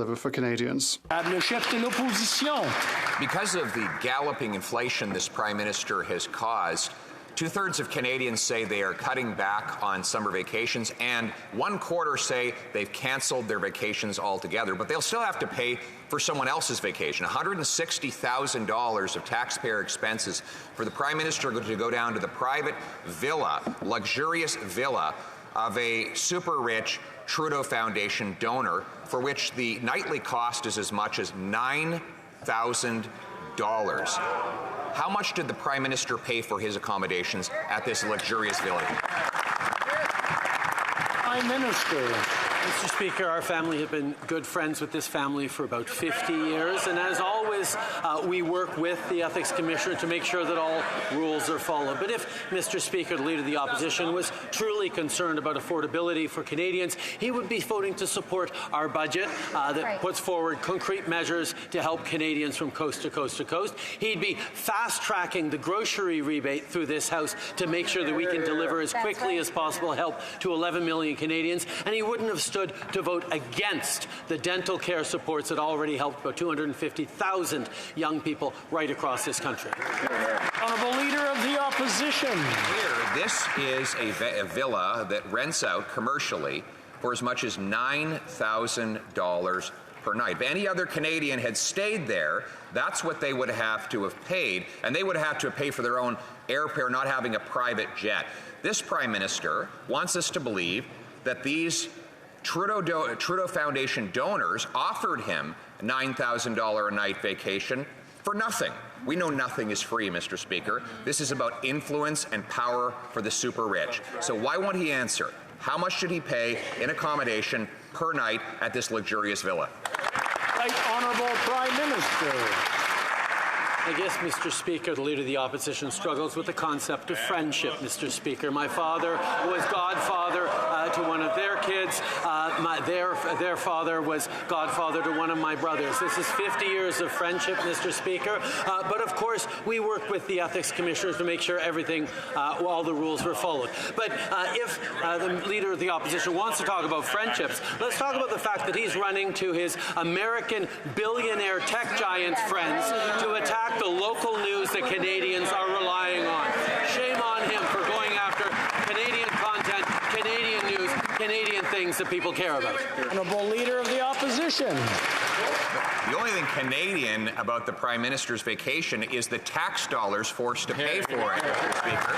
for Canadians. Le chef de l'opposition. Because of the galloping inflation this Prime Minister has caused, two-thirds of Canadians say they are cutting back on summer vacations, and one quarter say they've canceled their vacations altogether, but they'll still have to pay for someone else's vacation. $160,000 of taxpayer expenses for the Prime Minister to go down to the private villa, luxurious villa, of a super-rich Trudeau Foundation donor, for which the nightly cost is as much as $9,000. How much did the Prime Minister pay for his accommodations at this luxurious villa? Prime Minister. Mr. Speaker, our family have been good friends with this family for about 50 years, and as always, we work with the Ethics Commissioner to make sure that all rules are followed. But if Mr. Speaker, the Leader of the Opposition, was truly concerned about affordability for Canadians, he would be voting to support our budget that puts forward concrete measures to help Canadians from coast to coast to coast. He'd be fast-tracking the grocery rebate through this House to make sure that we can deliver as quickly as possible help to 11 million Canadians, and he wouldn't have stood to vote against the dental care supports that already helped about 250,000 young people right across this country. Honourable Leader of the Opposition. This is a villa that rents out commercially for as much as $9,000 per night. If any other Canadian had stayed there, that's what they would have to have paid, and they would have to pay for their own airfare, not having a private jet. This Prime Minister wants us to believe that these Trudeau Foundation donors offered him a $9,000 a night vacation for nothing. We know nothing is free, Mr. Speaker. This is about influence and power for the super rich. So why won't he answer? How much should he pay in accommodation per night at this luxurious villa? Right Honourable Prime Minister. I guess, Mr. Speaker, the Leader of the Opposition struggles with the concept of friendship, Mr. Speaker. My father was godfather to one of their kids. Their father was godfather to one of my brothers. This is 50 years of friendship, Mr. Speaker. But, of course, we work with the Ethics Commissioners to make sure everything, all the rules were followed. But if the Leader of the Opposition wants to talk about friendships, let's talk about the fact that he's running to his American billionaire tech giant friends to attack the local news that Canadians are relying on. Shame on him for going after Canadian content, Canadian news, Canadian things that people care about. Honourable Leader of the Opposition. The only thing Canadian about the Prime Minister's vacation is the tax dollars forced to pay for it, Mr. Speaker.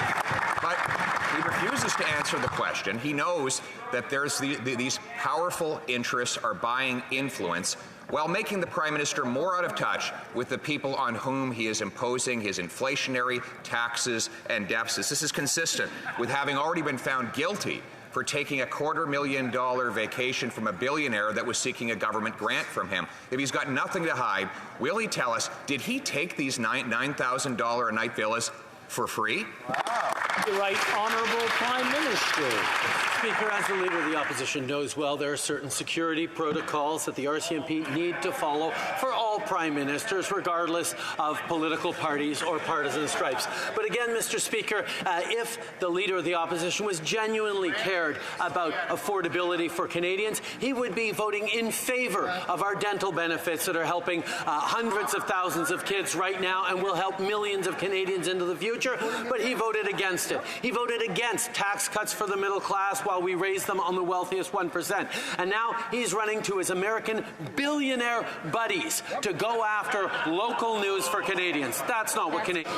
But he refuses to answer the question. He knows that there's these powerful interests are buying influence while making the Prime Minister more out of touch with the people on whom he is imposing his inflationary taxes and deficits. This is consistent with having already been found guilty for taking a $250,000 vacation from a billionaire that was seeking a government grant from him. If he's got nothing to hide, will he tell us, did he take these $9,000 a night villas for free? Wow. The Right Honourable Prime Minister. Speaker, as the Leader of the Opposition knows well, there are certain security protocols that the RCMP need to follow for all Prime Ministers, regardless of political parties or partisan stripes. But again, Mr. Speaker, if the Leader of the Opposition was genuinely cared about affordability for Canadians, he would be voting in favour of our dental benefits that are helping hundreds of thousands of kids right now and will help millions of Canadians into the future, but he voted against it. He voted against tax cuts for the middle class while we raise them on the wealthiest 1%. And now he's running to his American billionaire buddies to go after local news for Canadians. That's not what Canadians...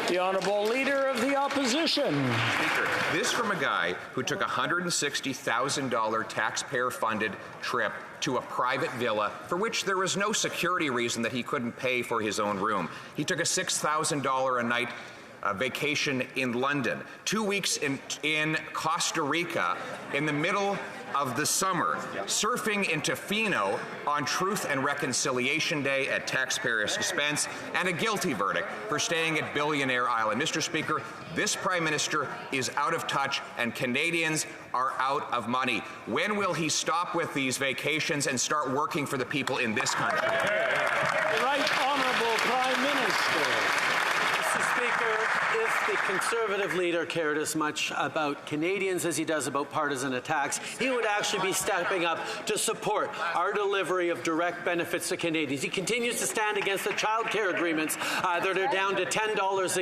The Honourable Leader of the Opposition. Speaker, this from a guy who took a $160,000 taxpayer-funded trip to a private villa for which there was no security reason that he couldn't pay for his own room. He took a $6,000 a night vacation in London, 2 weeks in Costa Rica in the middle of the summer, surfing in Tofino on Truth and Reconciliation Day at taxpayers' expense, and a guilty verdict for staying at Billionaire Island. Mr. Speaker, this Prime Minister is out of touch and Canadians are out of money. When will he stop with these vacations and start working for the people in this country? The Right Honourable Prime Minister. Mr. Speaker, if the Conservative leader cared as much about Canadians as he does about partisan attacks, he would actually be stepping up to support our delivery of direct benefits to Canadians. He continues to stand against the child care agreements that are down to $10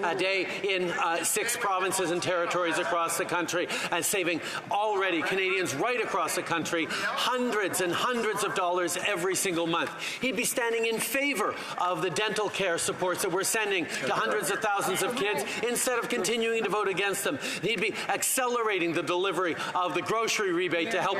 a day in 6 provinces and territories across the country, and saving already Canadians right across the country hundreds and hundreds of dollars every single month. He'd be standing in favor of the dental care supports that we're sending to hundreds of thousands of kids instead of continuing to vote against them. He'd be accelerating the delivery of the grocery rebate to help